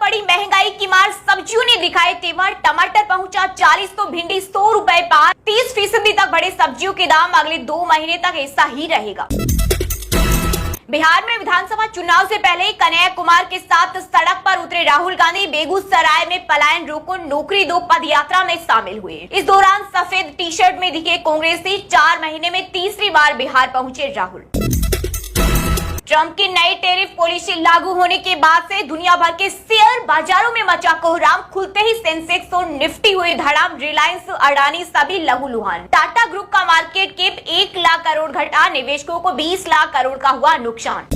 पड़ी महंगाई की मार, सब्जियों ने दिखाए तेवर। टमाटर पहुंचा 40 तो भिंडी 100 रुपए पार। 30% तक बढ़े सब्जियों के दाम, अगले 2 महीने तक ऐसा ही रहेगा। बिहार में विधानसभा चुनाव से पहले कन्हैया कुमार के साथ सड़क पर उतरे राहुल गांधी। बेगूसराय में पलायन रोको नौकरी दो पदयात्रा में शामिल हुए। इस दौरान सफेद टी शर्ट में दिखे कांग्रेसी। 4 महीने में तीसरी बार बिहार पहुंचे राहुल। ट्रंप की नई टैरिफ पॉलिसी लागू होने के बाद से दुनिया भर के शेयर बाजारों में मचा कोहराम। खुलते ही सेंसेक्स और निफ्टी हुई धड़ाम। रिलायंस, अडानी सभी लहूलुहान। टाटा ग्रुप का मार्केट कैप 1 लाख करोड़ घटा। निवेशकों को 20 लाख करोड़ का हुआ नुकसान।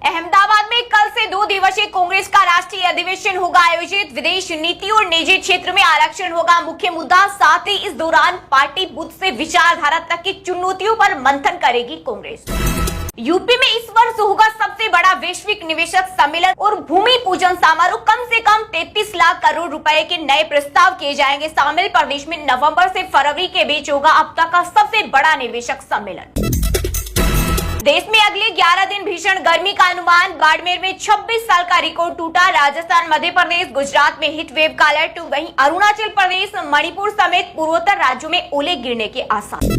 अहमदाबाद में कल से 2 दिवसीय कांग्रेस का राष्ट्रीय अधिवेशन होगा आयोजित। विदेश नीति और निजी क्षेत्र में आरक्षण होगा मुख्य मुद्दा। साथ ही इस दौरान पार्टी बुथ से विचारधारा तक की चुनौतियों पर मंथन करेगी कांग्रेस। यूपी में इस वर्ष होगा सबसे बड़ा वैश्विक निवेशक सम्मेलन और भूमि पूजन समारोह। कम से कम 33 लाख करोड़ रुपए के नए प्रस्ताव किए जाएंगे शामिल। प्रदेश में नवंबर से फरवरी के बीच होगा अब तक का सबसे बड़ा निवेशक सम्मेलन। देश में अगले 11 दिन भीषण गर्मी का अनुमान। बाड़मेर में 26 साल का रिकॉर्ड टूटा। राजस्थान, मध्य प्रदेश, गुजरात में हीट वेव का अलर्ट। वहीं अरुणाचल प्रदेश, मणिपुर समेत पूर्वोत्तर राज्यों में ओले गिरने के आसार।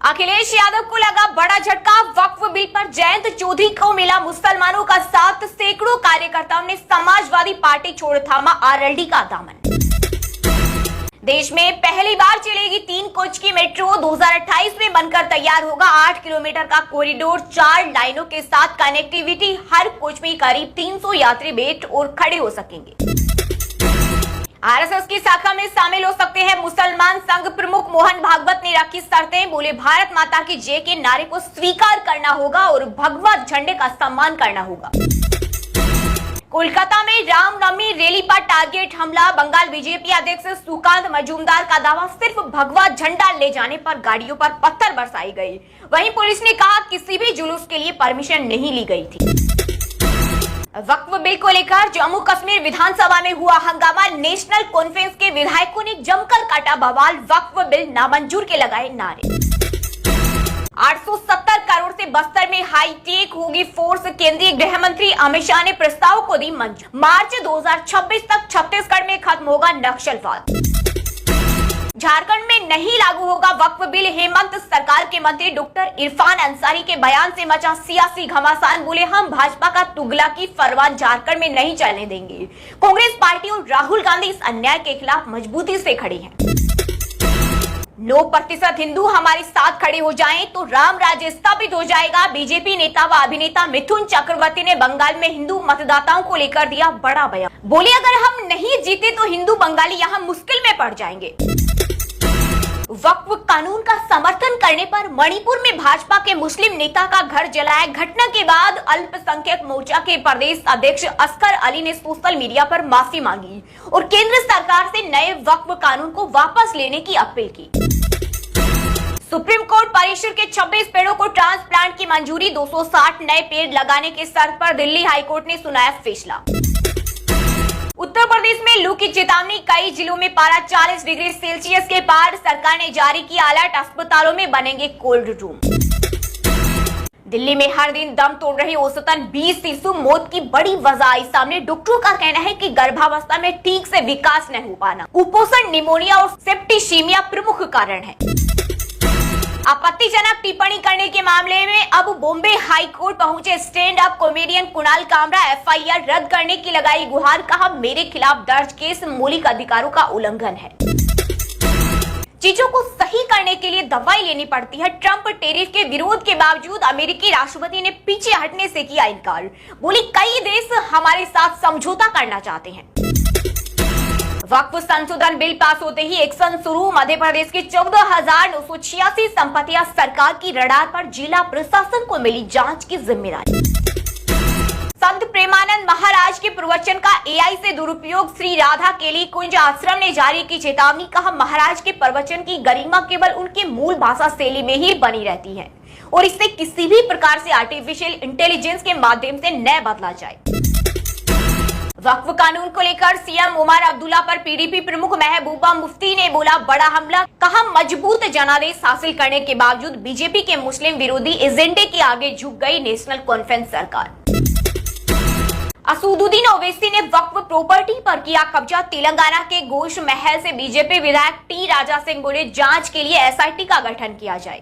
अखिलेश यादव को लगा बड़ा झटका। वक्फ बिल पर जयंत चौधरी को मिला मुसलमानों का साथ। सैकड़ों कार्यकर्ताओं ने समाजवादी पार्टी छोड़ थामा आरएलडी का दामन। देश में पहली बार चलेगी 3 कोच की मेट्रो। 2028 में बनकर तैयार होगा 8 किलोमीटर का कॉरिडोर। 4 लाइनों के साथ कनेक्टिविटी। हर कोच में करीब 300 यात्री बैठ और खड़े हो सकेंगे। आरएसएस की शाखा में शामिल हो सकते हैं मुसलमान संघ प्रमुख मोहन भागवत ने रखी शर्तें। बोले भारत माता की जय के नारे को स्वीकार करना होगा और भगवा झंडे का सम्मान करना होगा। कोलकाता में रामनवमी रैली पर टारगेट हमला। बंगाल बीजेपी अध्यक्ष सुकांत मजूमदार का दावा, सिर्फ भगवा झंडा ले जाने पर गाड़ियों पर पत्थर बरसाई गई। वहीं पुलिस ने कहा किसी भी जुलूस के लिए परमिशन नहीं ली गई थी। वक्फ बिल को लेकर जम्मू कश्मीर विधानसभा में हुआ हंगामा। नेशनल कॉन्फ्रेंस के विधायकों ने जमकर काटा बवाल। वक्फ बिल नामंजूर के लगाए नारे। 870 करोड़ से बस्तर में हाईटेक होगी फोर्स। केंद्रीय गृह मंत्री अमित शाह ने प्रस्ताव को दी मंजूरी। मार्च 2026 तक छत्तीसगढ़ में खत्म होगा नक्सलवाद। झारखंड में नहीं लागू होगा वक्फ बिल। हेमंत सरकार के मंत्री डॉक्टर इरफान अंसारी के बयान से मचा सियासी घमासान। बोले हम भाजपा का तुगलकी फरमान झारखंड में नहीं चलने देंगे। कांग्रेस पार्टी और राहुल गांधी इस अन्याय के खिलाफ मजबूती से खड़ी हैं। 9% हिंदू हमारे साथ खड़े हो जाएं तो राम राज्य स्थापित हो जाएगा। बीजेपी नेता व अभिनेता मिथुन चक्रवर्ती ने बंगाल में हिंदू मतदाताओं को लेकर दिया बड़ा बयान। बोले अगर हम नहीं जीते तो हिंदू बंगाली यहाँ मुश्किल में पड़ जाएंगे। वक्फ कानून का समर्थन करने पर मणिपुर में भाजपा के मुस्लिम नेता का घर जलाया। घटना के बाद अल्पसंख्यक मोर्चा के प्रदेश अध्यक्ष असगर अली ने सोशल मीडिया पर माफी मांगी और केंद्र सरकार से नए वक्फ कानून को वापस लेने की अपील की। सुप्रीम कोर्ट परिसर के 26 पेड़ों को ट्रांसप्लांट की मंजूरी। 260 नए पेड़ लगाने के शर्त पर दिल्ली हाईकोर्ट ने सुनाया फैसला। उत्तर प्रदेश में लू की चेतावनी। कई जिलों में पारा 40 डिग्री सेल्सियस के पार। सरकार ने जारी किया अलर्ट। अस्पतालों में बनेंगे कोल्ड रूम। दिल्ली में हर दिन दम तोड़ रही औसतन 20 शिशु मौत की बड़ी वजह आई सामने। डॉक्टरों का कहना है कि गर्भावस्था में ठीक से विकास नहीं हो पाना, कुपोषण, निमोनिया और सेप्टिसीमिया प्रमुख कारण है। आपत्तिजनक टिप्पणी करने के मामले में अब बॉम्बे हाई कोर्ट पहुंचे stand up comedian Kunal Kamra. FIR रद्द करने की लगाई गुहार। कहा मेरे खिलाफ दर्ज केस मौलिक अधिकारों का उल्लंघन है। चीजों को सही करने के लिए दवाई लेनी पड़ती है। ट्रंप टैरिफ के विरोध के बावजूद अमेरिकी राष्ट्रपति ने पीछे हटने से किया इनकार। बोली कई देश हमारे साथ समझौता करना चाहते हैं। वक्फ संशोधन बिल पास होते ही एक्शन शुरू। मध्य प्रदेश की 14,986 संपत्तियां सरकार की रडार पर। जिला प्रशासन को मिली जांच की जिम्मेदारी। संत प्रेमानंद महाराज के प्रवचन का एआई से दुरुपयोग। श्री राधा केली कुंज आश्रम ने जारी की चेतावनी। कहा महाराज के प्रवचन की गरिमा केवल उनके मूल भाषा शैली में ही बनी रहती है और इससे किसी भी प्रकार से आर्टिफिशियल इंटेलिजेंस के माध्यम से न बदला जाए। वक्फ कानून को लेकर सीएम उमर अब्दुल्ला पर पीडीपी प्रमुख महबूबा मुफ्ती ने बोला बड़ा हमला। कहा मजबूत जनादेश हासिल करने के बावजूद बीजेपी के मुस्लिम विरोधी एजेंडे के आगे झुक गई नेशनल कॉन्फ्रेंस सरकार। असदुद्दीन ओवैसी ने वक्फ प्रॉपर्टी पर किया कब्जा। तेलंगाना के घोष महल से बीजेपी विधायक टी राजा सिंह बोले जांच के लिए एसआईटी का गठन किया जाए।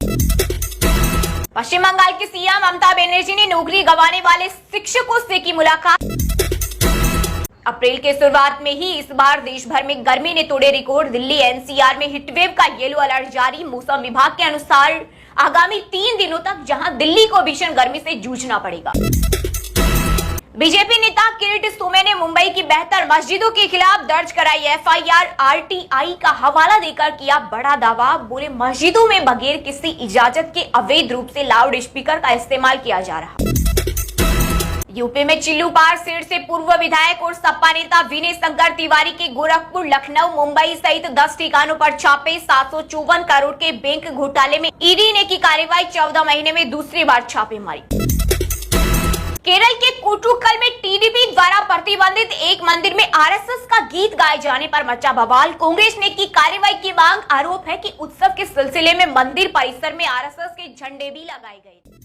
पश्चिम बंगाल की सीएम ममता बनर्जी ने नौकरी गंवाने वाले शिक्षकों से की मुलाकात। अप्रैल के शुरुआत में ही इस बार देश भर में गर्मी ने तोड़े रिकॉर्ड। दिल्ली एनसीआर में हीटवेव का येलो अलर्ट जारी। मौसम विभाग के अनुसार आगामी 3 दिनों तक जहां दिल्ली को भीषण गर्मी से जूझना पड़ेगा। बीजेपी नेता किरीट सोमेन ने मुंबई की बेहतर मस्जिदों के खिलाफ दर्ज कराई एफआईआर। आरटीआई का हवाला देकर किया बड़ा दावा। बोले मस्जिदों में बगैर किसी इजाजत के अवैध रूप से लाउड स्पीकर का इस्तेमाल किया जा रहा। यूपी में चिल्लूपार सीट से पूर्व विधायक और सपा नेता विनय शंकर तिवारी के गोरखपुर, लखनऊ, मुंबई सहित 10 ठिकानों पर छापे। 754 करोड़ के बैंक घोटाले में ईडी ने की कार्रवाई। 14 महीने में दूसरी बार छापेमारी। केरल के कोट्टुक्कल में टीडीपी द्वारा प्रतिबंधित एक मंदिर में आरएसएस का गीत गाए जाने पर मचा बवाल। कांग्रेस ने की कार्रवाई की मांग। आरोप है कि उत्सव के सिलसिले में मंदिर परिसर में आरएसएस के झंडे भी लगाए गए।